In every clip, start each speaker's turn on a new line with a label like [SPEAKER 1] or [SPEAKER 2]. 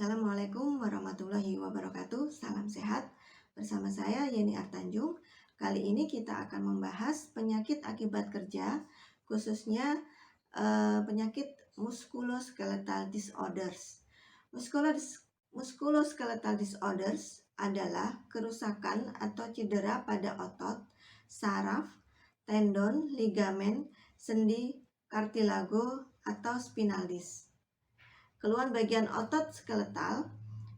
[SPEAKER 1] Assalamualaikum warahmatullahi wabarakatuh. Salam sehat. Bersama saya Yeni Artanjung. Kali ini kita akan membahas penyakit akibat kerja, khususnya penyakit musculoskeletal disorders. Musculoskeletal disorders adalah kerusakan atau cedera pada otot, saraf, tendon, ligamen, sendi, kartilago, atau spinal disc. Keluhan bagian otot skeletal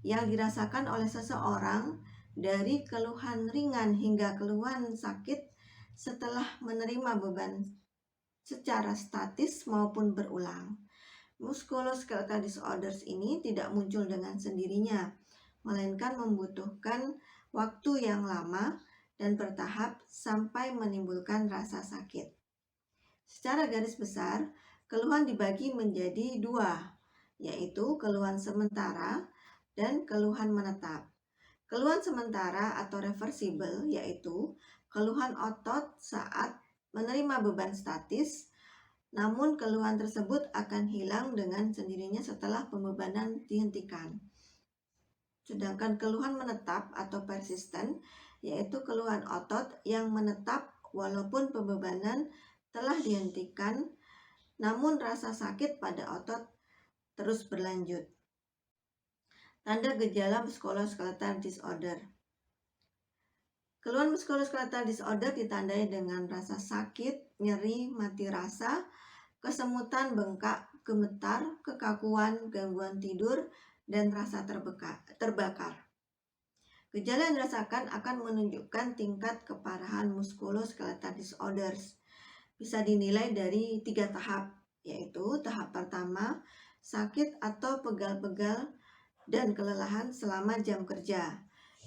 [SPEAKER 1] yang dirasakan oleh seseorang dari keluhan ringan hingga keluhan sakit setelah menerima beban secara statis maupun berulang. Musculoskeletal disorders ini tidak muncul dengan sendirinya, melainkan membutuhkan waktu yang lama dan bertahap sampai menimbulkan rasa sakit. Secara garis besar, keluhan dibagi menjadi dua, yaitu keluhan sementara dan keluhan menetap. Keluhan sementara atau reversible yaitu keluhan otot saat menerima beban statis, namun keluhan tersebut akan hilang dengan sendirinya setelah pembebanan dihentikan. Sedangkan keluhan menetap atau persisten yaitu keluhan otot yang menetap walaupun pembebanan telah dihentikan, namun rasa sakit pada otot terus berlanjut. Tanda gejala musculoskeletal disorder. Keluhan musculoskeletal disorder ditandai dengan rasa sakit, nyeri, mati rasa, kesemutan, bengkak, gemetar, kekakuan, gangguan tidur, dan rasa terbakar. Gejala yang dirasakan akan menunjukkan tingkat keparahan musculoskeletal disorders. Bisa dinilai dari 3 tahap, yaitu tahap pertama, sakit atau pegal-pegal dan kelelahan selama jam kerja.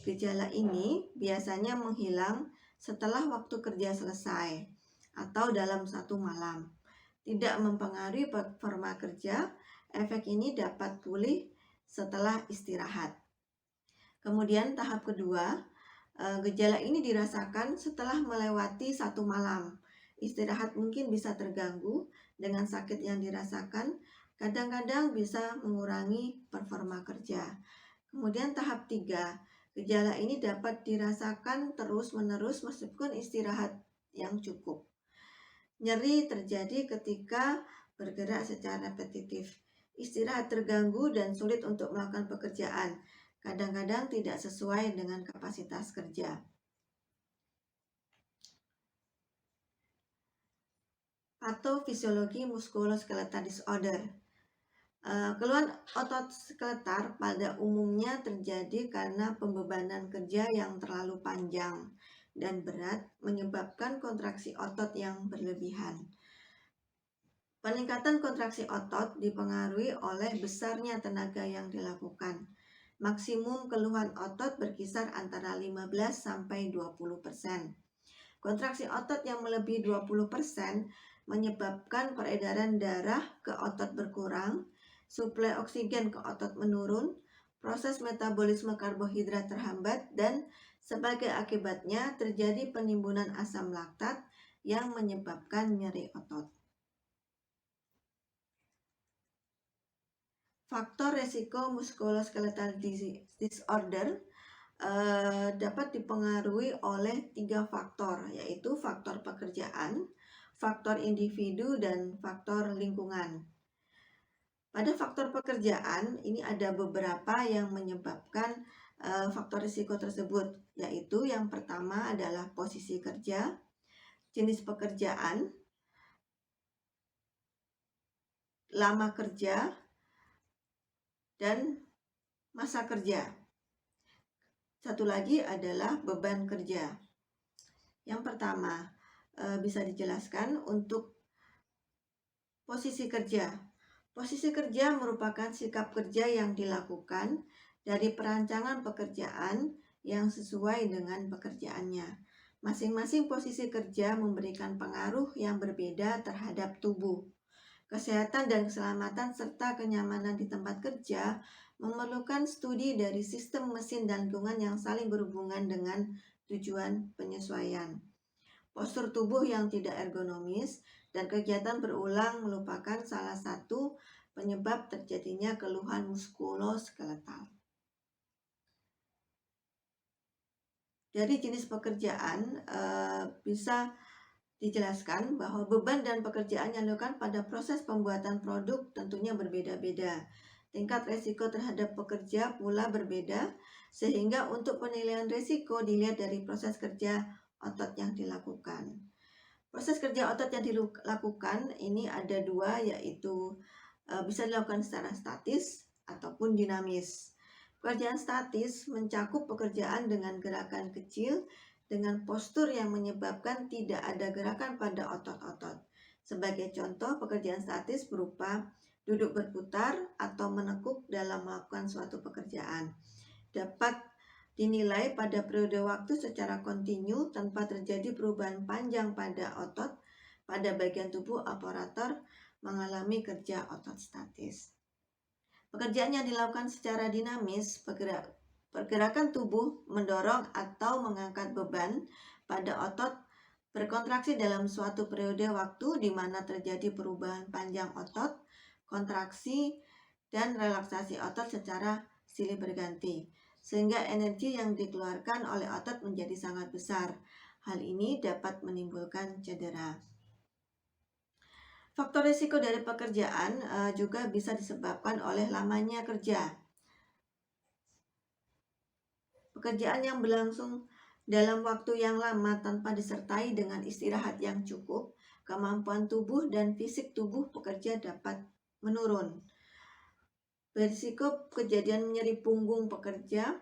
[SPEAKER 1] Gejala ini biasanya menghilang setelah waktu kerja selesai atau dalam satu malam. Tidak mempengaruhi performa kerja, efek ini dapat pulih setelah istirahat. Kemudian tahap kedua, gejala ini dirasakan setelah melewati satu malam. Istirahat mungkin bisa terganggu dengan sakit yang dirasakan, kadang-kadang bisa mengurangi performa kerja. Kemudian tahap 3, gejala ini dapat dirasakan terus-menerus meskipun istirahat yang cukup. Nyeri terjadi ketika bergerak secara repetitif. Istirahat terganggu dan sulit untuk melakukan pekerjaan. Kadang-kadang tidak sesuai dengan kapasitas kerja. Patofisiologi musculoskeletal disorder. Keluhan otot skeletal pada umumnya terjadi karena pembebanan kerja yang terlalu panjang dan berat menyebabkan kontraksi otot yang berlebihan. Peningkatan kontraksi otot dipengaruhi oleh besarnya tenaga yang dilakukan. Maksimum keluhan otot berkisar antara 15-20%. Kontraksi otot yang melebihi 20% menyebabkan peredaran darah ke otot berkurang, suplai oksigen ke otot menurun, proses metabolisme karbohidrat terhambat, dan sebagai akibatnya terjadi penimbunan asam laktat yang menyebabkan nyeri otot. Faktor resiko musculoskeletal disorder dapat dipengaruhi oleh 3 faktor, yaitu faktor pekerjaan, faktor individu, dan faktor lingkungan. Pada faktor pekerjaan, ini ada beberapa yang menyebabkan faktor risiko tersebut, yaitu yang pertama adalah posisi kerja, jenis pekerjaan, lama kerja, dan masa kerja. Satu lagi adalah beban kerja. Yang pertama, bisa dijelaskan untuk posisi kerja. Posisi kerja merupakan sikap kerja yang dilakukan dari perancangan pekerjaan yang sesuai dengan pekerjaannya. Masing-masing posisi kerja memberikan pengaruh yang berbeda terhadap tubuh. Kesehatan dan keselamatan serta kenyamanan di tempat kerja memerlukan studi dari sistem mesin dan lingkungan yang saling berhubungan dengan tujuan penyesuaian. Postur tubuh yang tidak ergonomis dan kegiatan berulang merupakan salah satu penyebab terjadinya keluhan muskuloskeletal. Dari jenis pekerjaan bisa dijelaskan bahwa beban dan pekerjaan yang dilakukan pada proses pembuatan produk tentunya berbeda-beda. Tingkat resiko terhadap pekerja pula berbeda, sehingga untuk penilaian resiko dilihat dari proses kerja otot yang dilakukan. Proses kerja otot yang dilakukan ini ada dua, yaitu bisa dilakukan secara statis ataupun dinamis. Pekerjaan statis mencakup pekerjaan dengan gerakan kecil dengan postur yang menyebabkan tidak ada gerakan pada otot-otot. Sebagai contoh, pekerjaan statis berupa duduk berputar atau menekuk dalam melakukan suatu pekerjaan. Dapat dinilai pada periode waktu secara kontinu tanpa terjadi perubahan panjang pada otot pada bagian tubuh operator mengalami kerja otot statis. Pekerjaan yang dilakukan secara dinamis, pergerakan tubuh mendorong atau mengangkat beban pada otot berkontraksi dalam suatu periode waktu di mana terjadi perubahan panjang otot, kontraksi, dan relaksasi otot secara silih berganti, sehingga energi yang dikeluarkan oleh otot menjadi sangat besar. Hal ini dapat menimbulkan cedera. Faktor risiko dari pekerjaan juga bisa disebabkan oleh lamanya kerja. Pekerjaan yang berlangsung dalam waktu yang lama tanpa disertai dengan istirahat yang cukup, kemampuan tubuh dan fisik tubuh pekerja dapat menurun. Berisiko kejadian nyeri punggung pekerja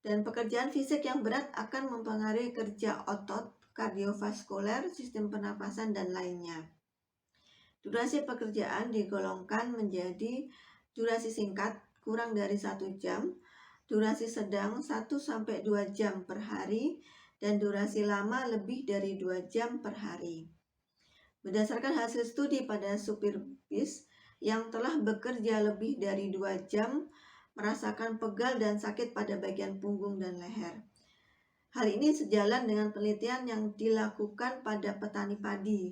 [SPEAKER 1] dan pekerjaan fisik yang berat akan mempengaruhi kerja otot, kardiovaskuler, sistem pernapasan, dan lainnya. Durasi pekerjaan digolongkan menjadi durasi singkat kurang dari 1 jam, durasi sedang 1-2 jam per hari, dan durasi lama lebih dari 2 jam per hari. Berdasarkan hasil studi pada supir bis yang telah bekerja lebih dari 2 jam merasakan pegal dan sakit pada bagian punggung dan leher. Hal ini sejalan dengan penelitian yang dilakukan pada petani padi.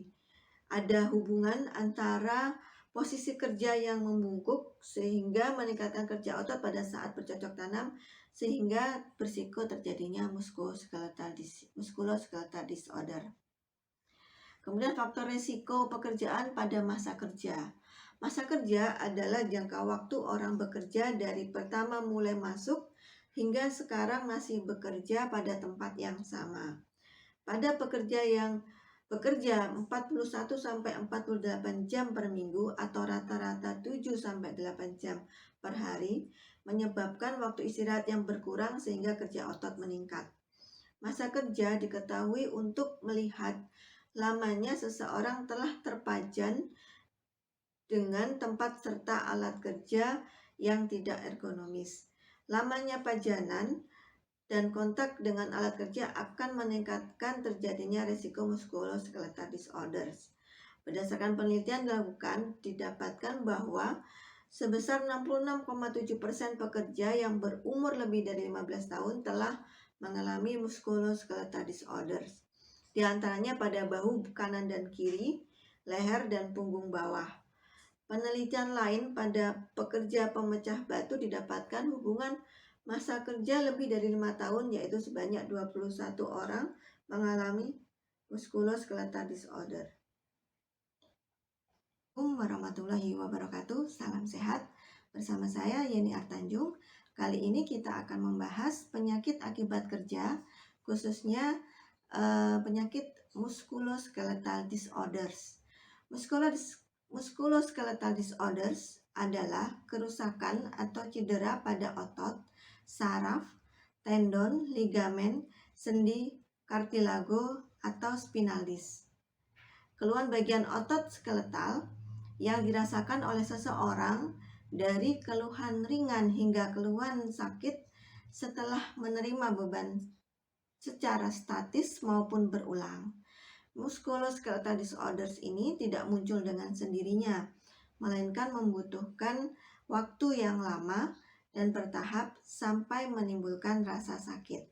[SPEAKER 1] Ada hubungan antara posisi kerja yang membungkuk sehingga meningkatkan kerja otot pada saat bercocok tanam, sehingga berisiko terjadinya muskuloskeletal disorder. Kemudian faktor risiko pekerjaan pada masa kerja. Masa kerja adalah jangka waktu orang bekerja dari pertama mulai masuk hingga sekarang masih bekerja pada tempat yang sama. Pada pekerja yang bekerja 41-48 jam per minggu atau rata-rata 7-8 jam per hari, menyebabkan waktu istirahat yang berkurang sehingga kerja otot meningkat. Masa kerja diketahui untuk melihat lamanya seseorang telah terpajan dengan tempat serta alat kerja yang tidak ergonomis. Lamanya pajanan dan kontak dengan alat kerja akan meningkatkan terjadinya risiko muskuloskeletal disorders. Berdasarkan penelitian dilakukan, didapatkan bahwa sebesar 66,7% pekerja yang berumur lebih dari 15 tahun telah mengalami muskuloskeletal disorders. Di antaranya pada bahu kanan dan kiri, leher dan punggung bawah. Penelitian lain pada pekerja pemecah batu didapatkan hubungan masa kerja lebih dari 5 tahun, yaitu sebanyak 21 orang mengalami muskuloskeletal disorder. Assalamualaikum warahmatullahi wabarakatuh. Salam sehat. Bersama saya Yeni Artanjung. Kali ini kita akan membahas penyakit akibat kerja, khususnya penyakit muskuloskeletal disorders. Muskuloskeletal disorders adalah kerusakan atau cedera pada otot, saraf, tendon, ligamen, sendi, kartilago, atau spinal disc. Keluhan bagian otot skeletal yang dirasakan oleh seseorang dari keluhan ringan hingga keluhan sakit setelah menerima beban secara statis maupun berulang. Muskuloskeletal disorders ini tidak muncul dengan sendirinya, melainkan membutuhkan waktu yang lama dan bertahap sampai menimbulkan rasa sakit.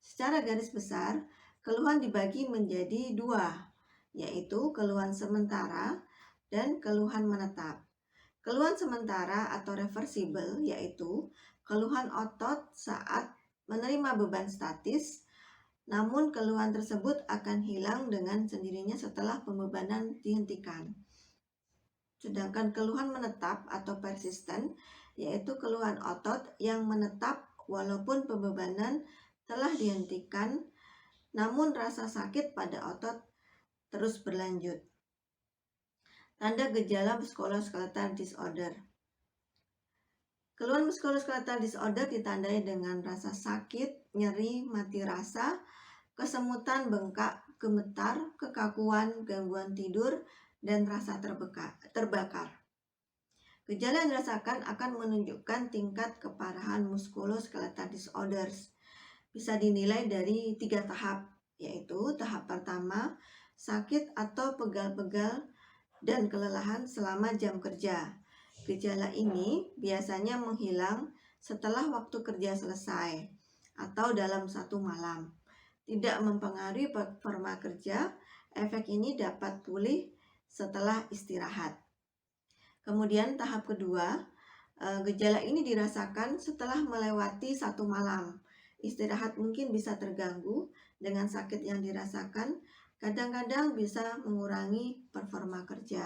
[SPEAKER 1] Secara garis besar, keluhan dibagi menjadi 2, yaitu keluhan sementara dan keluhan menetap. Keluhan sementara atau reversible yaitu keluhan otot saat menerima beban statis, namun keluhan tersebut akan hilang dengan sendirinya setelah pembebanan dihentikan. Sedangkan keluhan menetap atau persisten yaitu keluhan otot yang menetap walaupun pembebanan telah dihentikan, namun rasa sakit pada otot terus berlanjut. Tanda gejala muskuloskeletal disorder. Keluhan muskuloskeletal disorder ditandai dengan rasa sakit, nyeri, mati rasa, kesemutan, bengkak, gemetar, kekakuan, gangguan tidur, dan rasa terbakar. Gejala yang dirasakan akan menunjukkan tingkat keparahan muskuloskeletal disorders. Bisa dinilai dari 3 tahap, yaitu tahap pertama, sakit atau pegal-pegal dan kelelahan selama jam kerja. Gejala ini biasanya menghilang setelah waktu kerja selesai atau dalam 1 malam. Tidak mempengaruhi performa kerja, efek ini dapat pulih setelah istirahat. Kemudian tahap kedua, gejala ini dirasakan setelah melewati 1 malam. Istirahat mungkin bisa terganggu dengan sakit yang dirasakan, kadang-kadang bisa mengurangi performa kerja.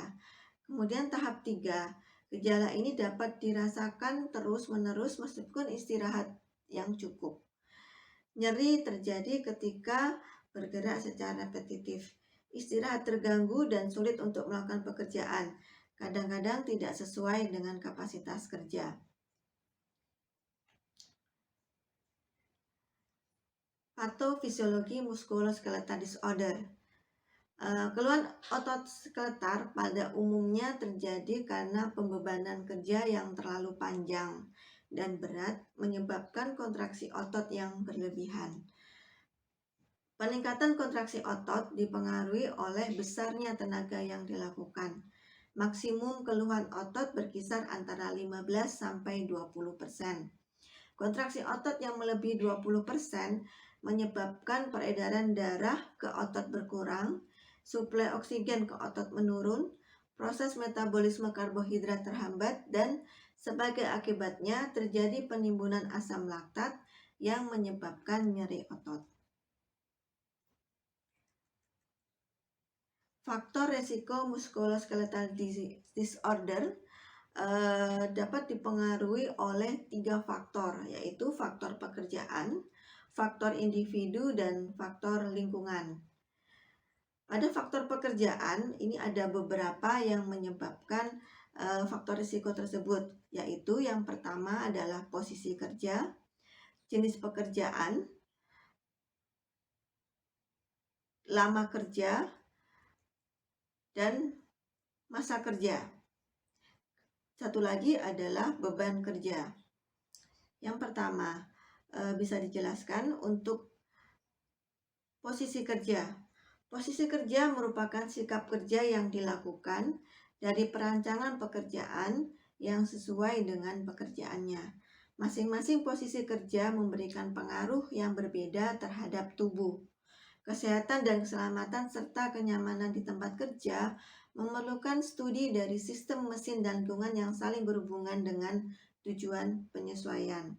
[SPEAKER 1] Kemudian tahap 3, gejala ini dapat dirasakan terus-menerus meskipun istirahat yang cukup. Nyeri terjadi ketika bergerak secara repetitif. Istirahat terganggu dan sulit untuk melakukan pekerjaan. Kadang-kadang tidak sesuai dengan kapasitas kerja. Patofisiologi muskuloskeletal disorder. Keluhan otot skeletal pada umumnya terjadi karena pembebanan kerja yang terlalu panjang dan berat menyebabkan kontraksi otot yang berlebihan. Peningkatan kontraksi otot dipengaruhi oleh besarnya tenaga yang dilakukan. Maksimum keluhan otot berkisar antara 15-20%. Kontraksi otot yang melebihi 20% menyebabkan peredaran darah ke otot berkurang, suplai oksigen ke otot menurun, proses metabolisme karbohidrat terhambat, dan sebagai akibatnya terjadi penimbunan asam laktat yang menyebabkan nyeri otot. Faktor resiko muskuloskeletal disorder dapat dipengaruhi oleh 3 faktor, yaitu faktor pekerjaan, faktor individu, dan faktor lingkungan. Pada faktor pekerjaan, ini ada beberapa yang menyebabkan faktor risiko tersebut, yaitu yang pertama adalah posisi kerja, jenis pekerjaan, lama kerja, dan masa kerja. Satu lagi adalah beban kerja. Yang pertama, bisa dijelaskan untuk posisi kerja. Posisi kerja merupakan sikap kerja yang dilakukan dari perancangan pekerjaan yang sesuai dengan pekerjaannya. Masing-masing posisi kerja memberikan pengaruh yang berbeda terhadap tubuh. Kesehatan dan keselamatan serta kenyamanan di tempat kerja memerlukan studi dari sistem mesin dan lingkungan yang saling berhubungan dengan tujuan penyesuaian.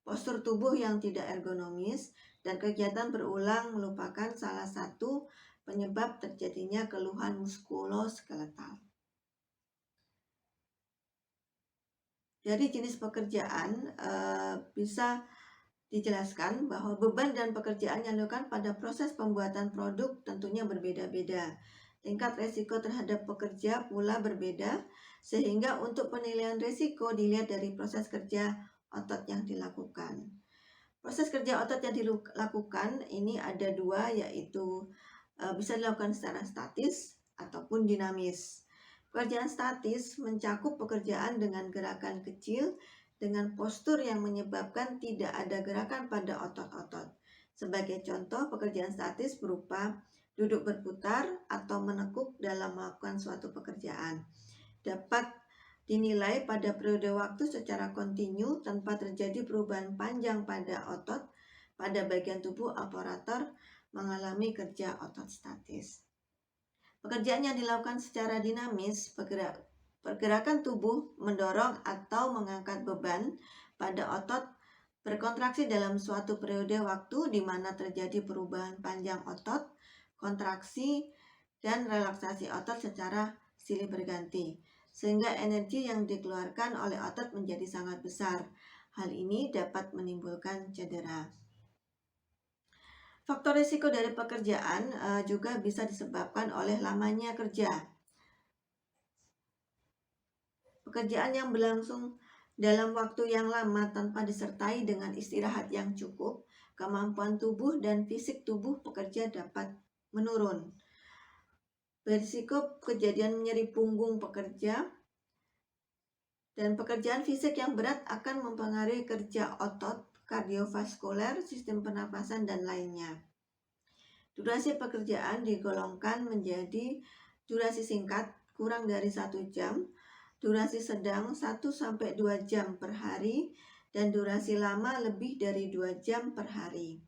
[SPEAKER 1] Postur tubuh yang tidak ergonomis dan kegiatan berulang merupakan salah satu penyebab terjadinya keluhan muskuloskeletal. Dari jenis pekerjaan bisa dijelaskan bahwa beban dan pekerjaan yang dilakukan pada proses pembuatan produk tentunya berbeda-beda. Tingkat resiko terhadap pekerja pula berbeda, sehingga untuk penilaian resiko dilihat dari proses kerja otot yang dilakukan. Proses kerja otot yang dilakukan ini ada 2, yaitu bisa dilakukan secara statis ataupun dinamis. Pekerjaan statis mencakup pekerjaan dengan gerakan kecil dengan postur yang menyebabkan tidak ada gerakan pada otot-otot. Sebagai contoh, pekerjaan statis berupa duduk berputar atau menekuk dalam melakukan suatu pekerjaan. Dapat dinilai pada periode waktu secara kontinu tanpa terjadi perubahan panjang pada otot pada bagian tubuh operator mengalami kerja otot statis. Pekerjaan yang dilakukan secara dinamis, pergerakan tubuh mendorong atau mengangkat beban pada otot berkontraksi dalam suatu periode waktu di mana terjadi perubahan panjang otot, kontraksi, dan relaksasi otot secara silih berganti, sehingga energi yang dikeluarkan oleh otot menjadi sangat besar. Hal ini dapat menimbulkan cedera. Faktor risiko dari pekerjaan juga bisa disebabkan oleh lamanya kerja. Pekerjaan yang berlangsung dalam waktu yang lama tanpa disertai dengan istirahat yang cukup, kemampuan tubuh dan fisik tubuh pekerja dapat menurun. Berisiko kejadian nyeri punggung pekerja dan pekerjaan fisik yang berat akan mempengaruhi kerja otot, kardiovaskuler, sistem pernapasan, dan lainnya. Durasi pekerjaan digolongkan menjadi durasi singkat kurang dari 1 jam, durasi sedang 1-2 jam per hari, dan durasi lama lebih dari 2 jam per hari.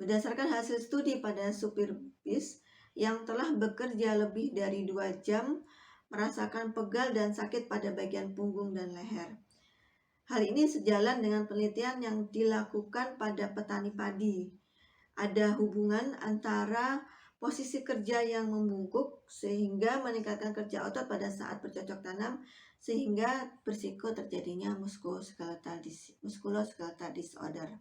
[SPEAKER 1] Berdasarkan hasil studi pada supir bis yang telah bekerja lebih dari 2 jam, merasakan pegal dan sakit pada bagian punggung dan leher. Hal ini sejalan dengan penelitian yang dilakukan pada petani padi. Ada hubungan antara posisi kerja yang membungkuk sehingga meningkatkan kerja otot pada saat bercocok tanam, sehingga berisiko terjadinya musculoskeletal disorder.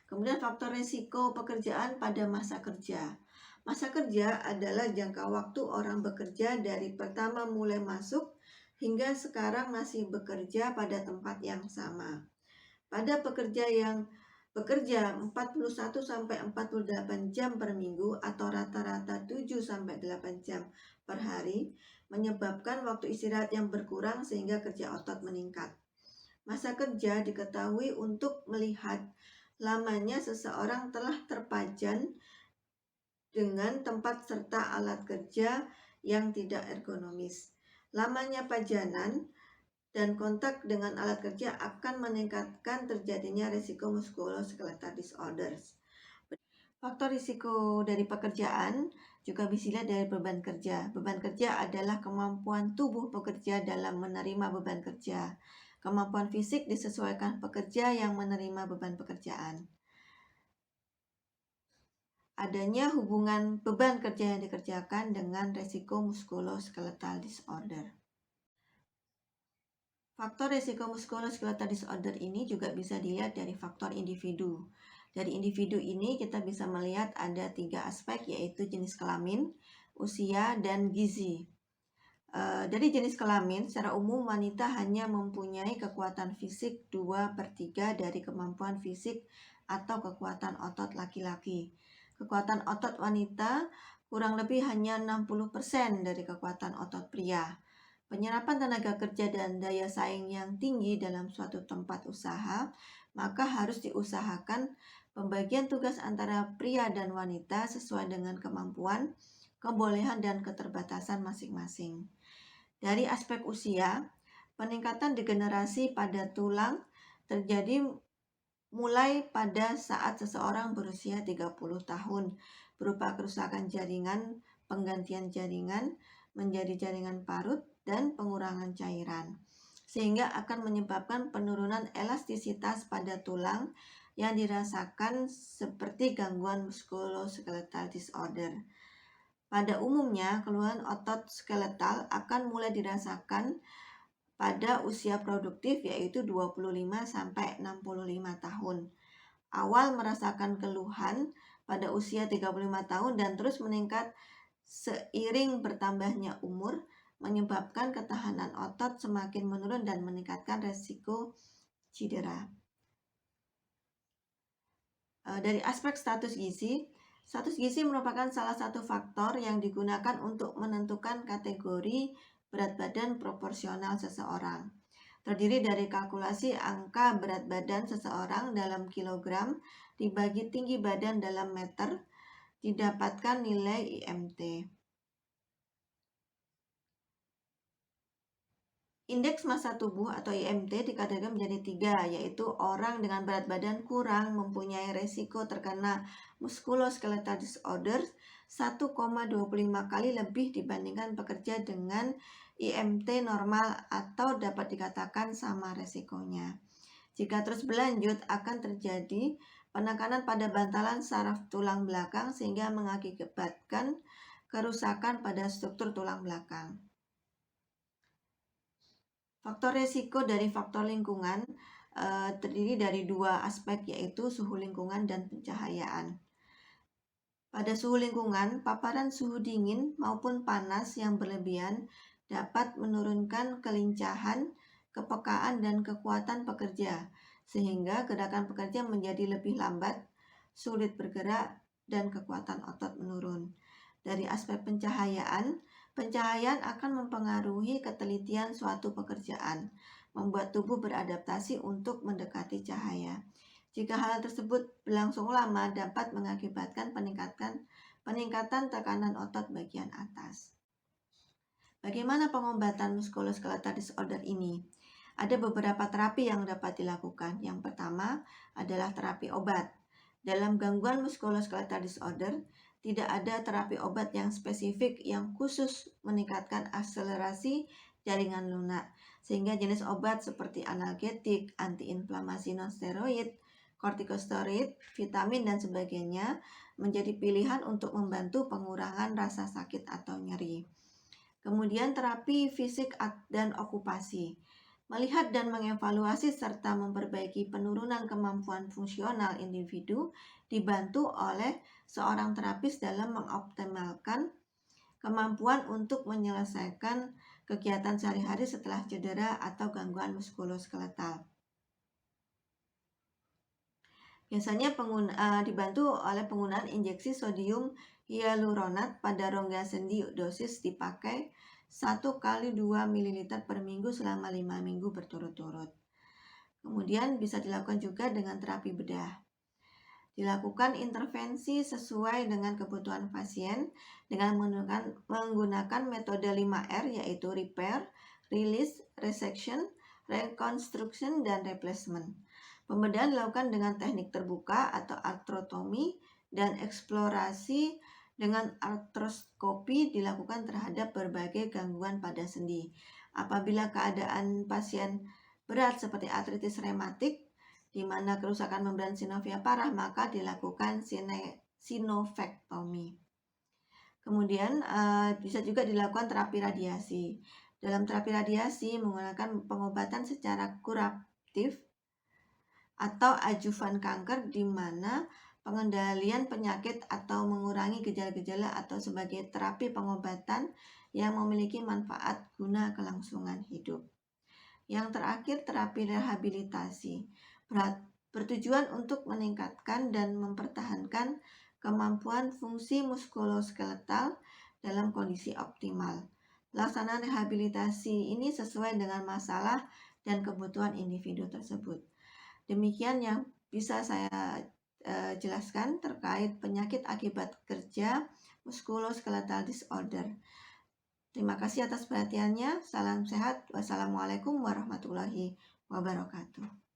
[SPEAKER 1] Kemudian faktor risiko pekerjaan pada masa kerja. Masa kerja adalah jangka waktu orang bekerja dari pertama mulai masuk hingga sekarang masih bekerja pada tempat yang sama. Pada pekerja yang bekerja 41-48 jam per minggu atau rata-rata 7-8 jam per hari, menyebabkan waktu istirahat yang berkurang sehingga kerja otot meningkat. Masa kerja diketahui untuk melihat lamanya seseorang telah terpajan dengan tempat serta alat kerja yang tidak ergonomis. Lamanya pajanan dan kontak dengan alat kerja akan meningkatkan terjadinya risiko musculoskeletal disorders. Faktor risiko dari pekerjaan juga bisa dilihat dari beban kerja. Beban kerja adalah kemampuan tubuh pekerja dalam menerima beban kerja. Kemampuan fisik disesuaikan pekerja yang menerima beban pekerjaan. Adanya hubungan beban kerja yang dikerjakan dengan risiko musculoskeletal disorder. Faktor risiko musculoskeletal disorder ini juga bisa dilihat dari faktor individu. Dari individu ini kita bisa melihat ada 3 aspek, yaitu jenis kelamin, usia, dan gizi. Dari jenis kelamin, secara umum wanita hanya mempunyai kekuatan fisik 2/3 dari kemampuan fisik atau kekuatan otot laki-laki. Kekuatan otot wanita kurang lebih hanya 60% dari kekuatan otot pria. Penyerapan tenaga kerja dan daya saing yang tinggi dalam suatu tempat usaha, maka harus diusahakan pembagian tugas antara pria dan wanita sesuai dengan kemampuan, kebolehan, dan keterbatasan masing-masing. Dari aspek usia, peningkatan degenerasi pada tulang terjadi mulai pada saat seseorang berusia 30 tahun, berupa kerusakan jaringan, penggantian jaringan menjadi jaringan parut, dan pengurangan cairan, sehingga akan menyebabkan penurunan elastisitas pada tulang yang dirasakan seperti gangguan musculoskeletal disorder. Pada umumnya, keluhan otot skeletal akan mulai dirasakan pada usia produktif, yaitu 25-65 tahun. Awal merasakan keluhan pada usia 35 tahun dan terus meningkat seiring bertambahnya umur, menyebabkan ketahanan otot semakin menurun dan meningkatkan resiko cedera. Dari aspek status gizi merupakan salah satu faktor yang digunakan untuk menentukan kategori berat badan proporsional seseorang. Terdiri dari kalkulasi angka berat badan seseorang dalam kilogram dibagi tinggi badan dalam meter, didapatkan nilai IMT. Indeks massa tubuh atau IMT dikategorikan menjadi 3, yaitu orang dengan berat badan kurang mempunyai resiko terkena musculoskeletal disorder, 1,25 kali lebih dibandingkan pekerja dengan IMT normal atau dapat dikatakan sama resikonya. Jika terus berlanjut akan terjadi penekanan pada bantalan saraf tulang belakang sehingga mengakibatkan kerusakan pada struktur tulang belakang. Faktor risiko dari faktor lingkungan terdiri dari dua aspek, yaitu suhu lingkungan dan pencahayaan. Pada suhu lingkungan, paparan suhu dingin maupun panas yang berlebihan dapat menurunkan kelincahan, kepekaan, dan kekuatan pekerja, sehingga gerakan pekerja menjadi lebih lambat, sulit bergerak, dan kekuatan otot menurun. Dari aspek pencahayaan akan mempengaruhi ketelitian suatu pekerjaan, membuat tubuh beradaptasi untuk mendekati cahaya. Jika hal tersebut berlangsung lama, dapat mengakibatkan peningkatan tekanan otot bagian atas. Bagaimana pengobatan muskuloskeletal disorder ini? Ada beberapa terapi yang dapat dilakukan. Yang pertama adalah terapi obat. Dalam gangguan muskuloskeletal disorder, tidak ada terapi obat yang spesifik yang khusus meningkatkan akselerasi jaringan lunak, sehingga jenis obat seperti analgetik, antiinflamasi nonsteroid, kortikosteroid, vitamin, dan sebagainya menjadi pilihan untuk membantu pengurangan rasa sakit atau nyeri. Kemudian terapi fisik dan okupasi. Melihat dan mengevaluasi serta memperbaiki penurunan kemampuan fungsional individu dibantu oleh seorang terapis dalam mengoptimalkan kemampuan untuk menyelesaikan kegiatan sehari-hari setelah cedera atau gangguan muskuloskeletal. Biasanya dibantu oleh penggunaan injeksi sodium hyaluronat pada rongga sendi. Dosis dipakai 1 kali 2 ml per minggu selama 5 minggu berturut-turut. Kemudian bisa dilakukan juga dengan terapi bedah. Dilakukan intervensi sesuai dengan kebutuhan pasien dengan menggunakan metode 5R, yaitu repair, release, resection, reconstruction, dan replacement. Pembedahan dilakukan dengan teknik terbuka atau artrotomi, dan eksplorasi dengan artroskopi dilakukan terhadap berbagai gangguan pada sendi. Apabila keadaan pasien berat seperti artritis rematik, di mana kerusakan membran sinovia parah, maka dilakukan sinovektomi. Kemudian bisa juga dilakukan terapi radiasi. Dalam terapi radiasi menggunakan pengobatan secara kuratif atau adjuvan kanker, di mana pengendalian penyakit atau mengurangi gejala-gejala atau sebagai terapi pengobatan yang memiliki manfaat guna kelangsungan hidup. Yang terakhir, terapi rehabilitasi bertujuan untuk meningkatkan dan mempertahankan kemampuan fungsi muskuloskeletal dalam kondisi optimal. Pelaksanaan rehabilitasi ini sesuai dengan masalah dan kebutuhan individu tersebut. Demikian yang bisa saya jelaskan terkait penyakit akibat kerja muskuloskeletal disorder. Terima kasih atas perhatiannya. Salam sehat. Wassalamualaikum warahmatullahi wabarakatuh.